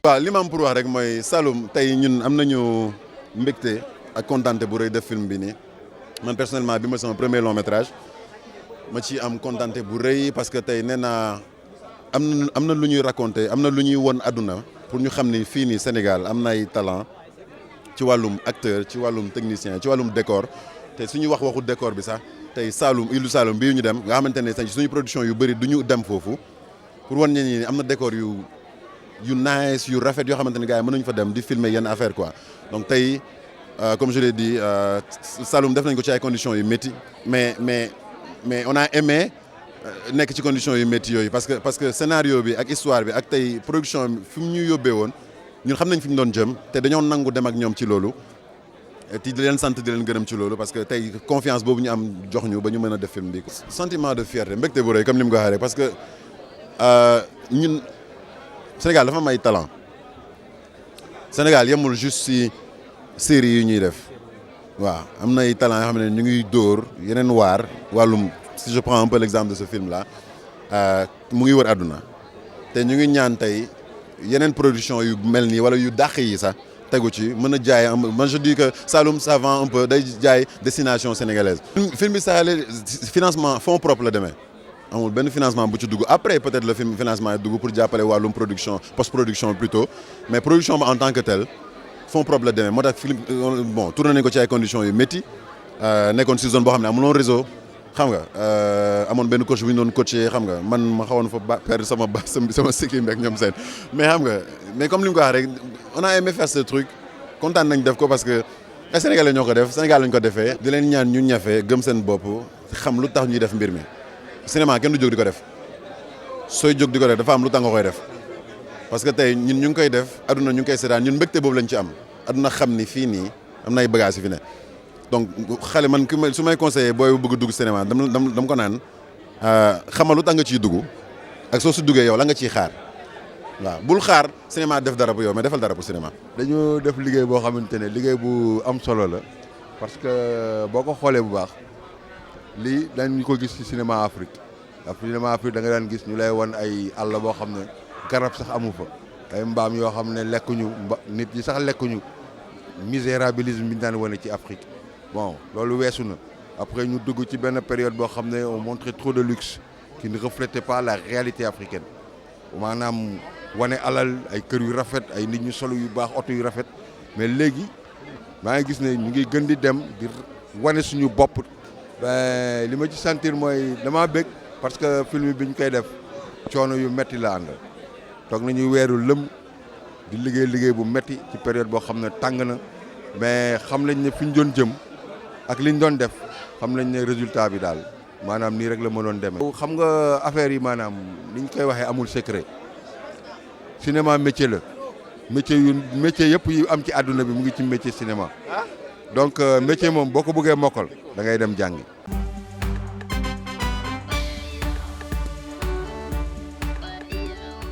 waaw li ma am pour wax rek mooy Saloum tey ñun am nañu mbégte ak kontaante bu rëy def film bi nii man personnellement bi ma sama premier long métrage ma ci am kontaante bu rëy parce que tey nee naa am na lu ñuy raconter am na lu ñuy won àdduna pour ñu xam ni fii nii Sénégal am na ay talent ci wàllum acteur ci wàllum technicien ci wàllum décor te suñu waxu décor bi sax tey Saloum Île du Saloum bii ñu dem nga xamante ne suñu production yu bëri du ñu dem foofu pour wan ñi ni am na décor yu nice yu rafet yoo xamante ne gars yi mën nañu fa dem di filmer yenn affaire quoi donc tey comme je l'ai dit Saloum def nañ ko ci ay conditions yu métti mais on a aimé nekk ci conditions yu métti yooyu parce que scénario bi ak histoire bi ak tey production bi fi mu ñu yóbbee woon ñun xam nañ fi ñu doon jëm te dañoo nangu dem ak ñoom ci loolu ti di leen sant di leen gërëm ci loolu parce que tey confiance boobu ñu am jox ñu ba ñu mën a def film bi. sentiment de fierté mbégte bu rëy comme ni mu ko waxee rek parce que ñun Sénégal dafa am ay talent Sénégal yemul juste si série yi ñuy def waaw am na ay talent yoo xam ne ñu ngi dóor yeneen waar wàllum si je prends un peu l'exemple de ce film là mu ngi wër àdduna te ñu ngi ñaan tey yeneen production yu mel nii wala yu dàq yi sax tegu ci mën a jaay man je dis que Saloum ça vend un peu day jaay destination sénégalaise. film bi sax financement fonds propre la demee. amul benn financement bu ci dugg après peut-être le film financement yi dugg pour jàppale wàllum production post-production plutôt mais production ba en tant que tel fonds propre la demee moo tax film bon tourné nañ ko ci ay conditions yu métti nekkoon si zone boo xam ne amuloon réseau xam nga amoon benn coach bu ñu doon coaché xam nga man ma xawoon fa perdre sama sikkim ak ñoom seen mais xam nga mais comme li mu ko wax rek on a aimé faire ce truc kontaan nañ def ko parce que ay Sénégalais ñoo ko def Sénégal lañ ko defee di leen ñaan ñu ñafe gëm seen bopp xam lu tax ñuy def mbir mi. cinéma kenn du jóg di ko def sooy jóg di ko def dafa am lu tax nga koy def parce que tey ñun ñu ngi koy def aduna ñu ngi koy seetaan ñun mbégte boobu lañ ci am aduna xam ni fii nii am na ay bagages yi fi ne donc xale man su may conseillé booy bëgg dugg cinéma dama ko naan xamal lu tax nga ciy dugg ak soo si duggee yow la nga ciy xaar waaw bul xaar cinéma def dara bu yow mais defal dara pour cinéma. dañu def liggéey boo xamante ne liggéey bu am solo la parce que boo ko xoolee bu baax. lii dañ ko gis ci cinéma Afrique cinéma Afrique da nga daan gis ñu lay wan ay àll boo xam ne garab sax amu fa ay mbaam yoo xam ne lekkuñu nit ñi sax lekkuñu misérabilisme bi ñu daan wane ci Afrique bon loolu weesu na après ñu dugg ci benn période boo xam ne on montrait trop de luxe qui ne reflétait pas la réalité africaine maanaam wane alal ay kër yu rafet ay nit ñu solo yu baax oto yu rafet mais léegi maa ngi gis ne ñu ngi gën di dem di wane suñu bopp. li ma ci sentir mooy dama bëgg parce que film bi ñu koy def coono yu metti la ànd toog nañu weeru lëm di liggéey bu metti ci période boo xam ne tàng na mais xam nañ ne fi ñu doon jëm ak li ñu doon def xam nañ ne résultat bi daal maanaam nii rek la mënoon demee. xam nga affaire yi maanaam ni ñu koy waxee amul secret cinéma métier la métier yëpp yu am ci àdduna bi mu ngi ci métier cinéma donc métier moom boo ko bëggee mokkal da ngay dem jàngi.